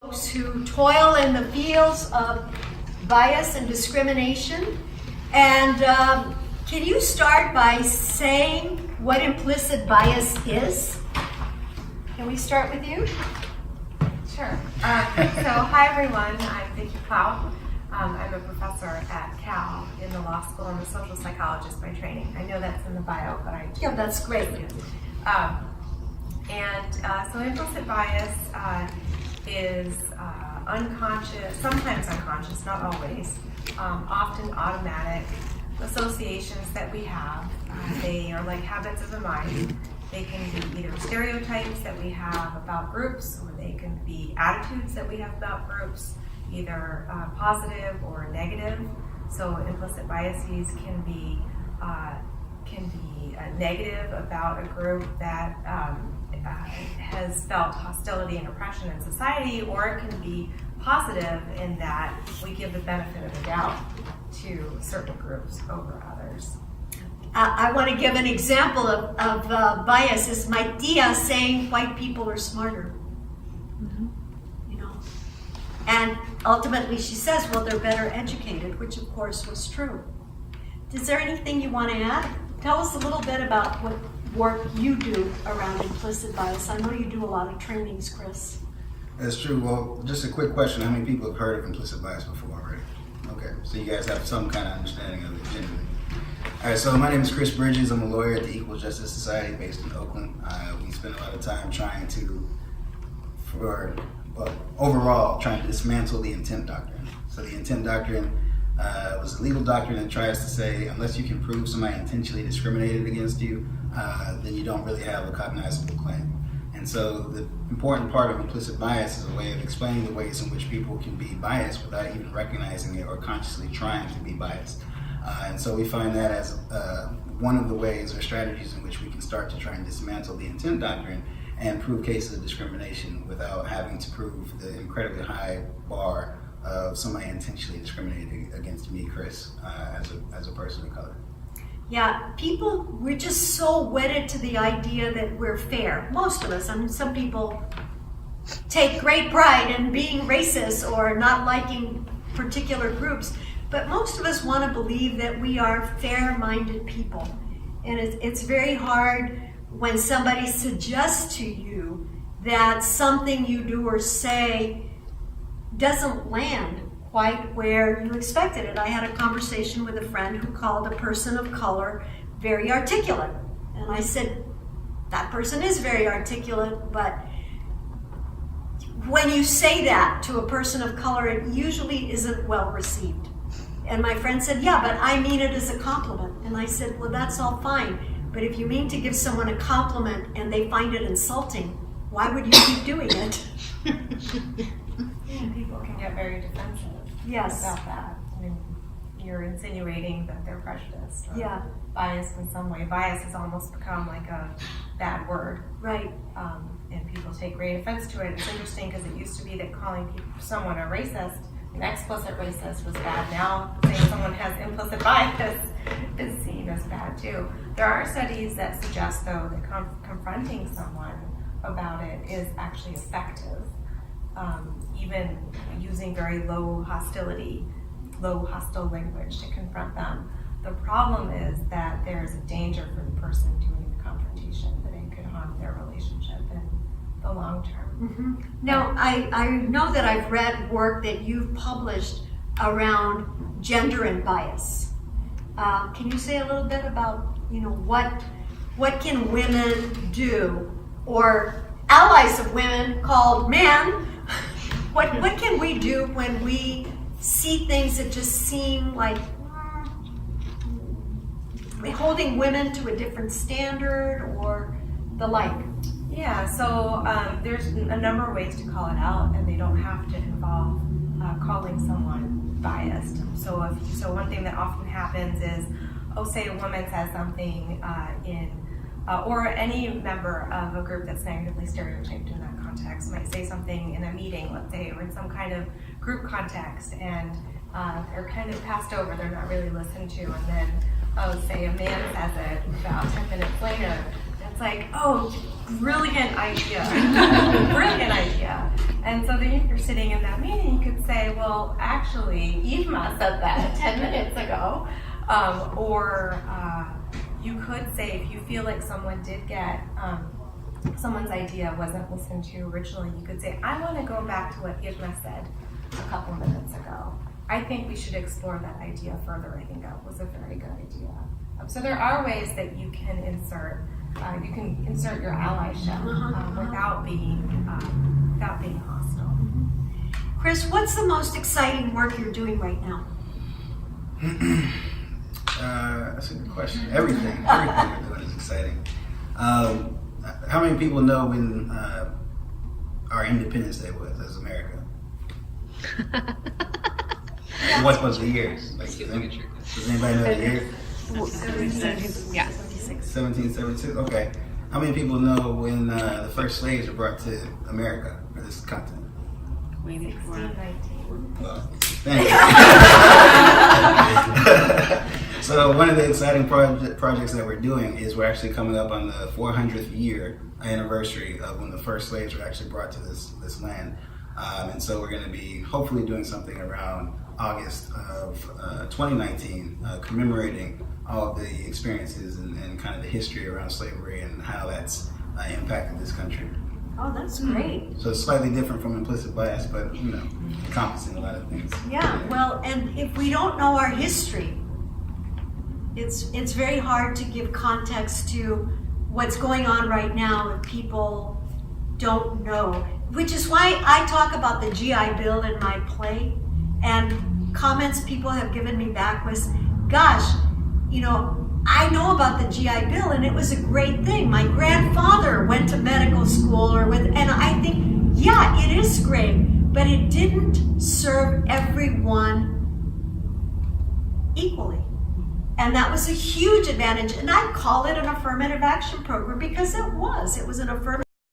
Who toil in the fields of bias and discrimination. And can you start by saying what implicit bias is? Can we start with you? Sure. So hi everyone, I'm Vicky Plaut. I'm a professor at Cal in the law school. I'm a social psychologist by training. I know that's in the bio, but Yeah, that's great. So implicit bias is unconscious, sometimes unconscious, not always, often automatic associations that we have. They are like habits of the mind. They can be either stereotypes that we have about groups, or they can be attitudes that we have about groups, either positive or negative. So implicit biases can be negative about a group that has felt hostility and oppression in society, or it can be positive in that we give the benefit of the doubt to certain groups over others. I want to give an example of bias. Is my tia saying white people are smarter? You know, and ultimately she says, well, they're better educated, which of course was true. Is there anything you want to add? Tell us a little bit about what work you do around implicit bias. I know you do a lot of trainings, Chris. That's true. Well, just a quick question. How many people have heard of implicit bias before already? Okay, so you guys have some kind of understanding of it generally. All right, so my name is Chris Bridges. I'm a lawyer at the Equal Justice Society based in Oakland. We spend a lot of time trying to dismantle the intent doctrine. So the intent doctrine was a legal doctrine that tries to say, unless you can prove somebody intentionally discriminated against you, then you don't really have a cognizable claim. And so the important part of implicit bias is a way of explaining the ways in which people can be biased without even recognizing it or consciously trying to be biased. And so we find that as one of the ways or strategies in which we can start to try and dismantle the intent doctrine and prove cases of discrimination without having to prove the incredibly high bar of somebody intentionally discriminating against me, Chris, as a person of color. Yeah, we're just so wedded to the idea that we're fair. Most of us. I mean, some people take great pride in being racist or not liking particular groups, but most of us want to believe that we are fair-minded people. And it's very hard when somebody suggests to you that something you do or say doesn't land quite where you expected it. I had a conversation with a friend who called a person of color very articulate. And I said, that person is very articulate, but when you say that to a person of color, it usually isn't well received. And my friend said, yeah, but I mean it as a compliment. And I said, well, that's all fine. But if you mean to give someone a compliment and they find it insulting, why would you keep doing it? People can get very defensive about that. I mean, you're insinuating that they're prejudiced or biased in some way. Bias has almost become like a bad word. Right. And people take great offense to it. It's interesting because it used to be that calling someone a racist, an explicit racist, was bad. Now saying someone has implicit bias is seen as bad too. There are studies that suggest, though, that confronting someone about it is actually effective. Even using very low hostile language to confront them. The problem is that there's a danger for the person doing the confrontation, that it could harm their relationship in the long term. Now, I know that I've read work that you've published around gender and bias. Can you say a little bit about, what can women do, or allies of women called men? What can we do when we see things that just seem like holding women to a different standard or the like? Yeah, so there's a number of ways to call it out, and they don't have to involve calling someone biased. So one thing that often happens is, say a woman says something or any member of a group that's negatively stereotyped in that context might say something in a meeting, let's say, or in some kind of group context, and they're kind of passed over, they're not really listened to, and then, say a man says it about 10 minutes later, it's like, oh, brilliant idea, brilliant idea. And so then if you're sitting in that meeting, you could say, well, actually, Yvma said that 10 minutes ago. Or you could say, if you feel like someone did get, someone's idea wasn't listened to originally, you could say, I want to go back to what Yvma said a couple minutes ago. I think we should explore that idea further. I think that was a very good idea. So there are ways that you can insert your allyship without being hostile. Chris, what's the most exciting work you're doing right now? That's a good question. Everything we're doing is exciting. How many people know when our Independence Day was as America? What was the years? Like, does anybody know the year? 1776. Okay. How many people know when the first slaves were brought to America, or this continent? 1619. Well, thank you. So one of the exciting projects that we're doing is we're actually coming up on the 400th year anniversary of when the first slaves were actually brought to this land. And so we're going to be hopefully doing something around August of 2019, commemorating all of the experiences and kind of the history around slavery and how that's impacted this country. Oh, that's great. So it's slightly different from implicit bias, but encompassing a lot of things. Yeah, well, and if we don't know our history, it's very hard to give context to what's going on right now if people don't know. Which is why I talk about the GI Bill in my play, and comments people have given me back was, gosh, I know about the GI Bill and it was a great thing. My grandfather went to medical school and I think, yeah, it is great, but it didn't serve everyone equally. And that was a huge advantage. And I call it an affirmative action program because it was an affirmative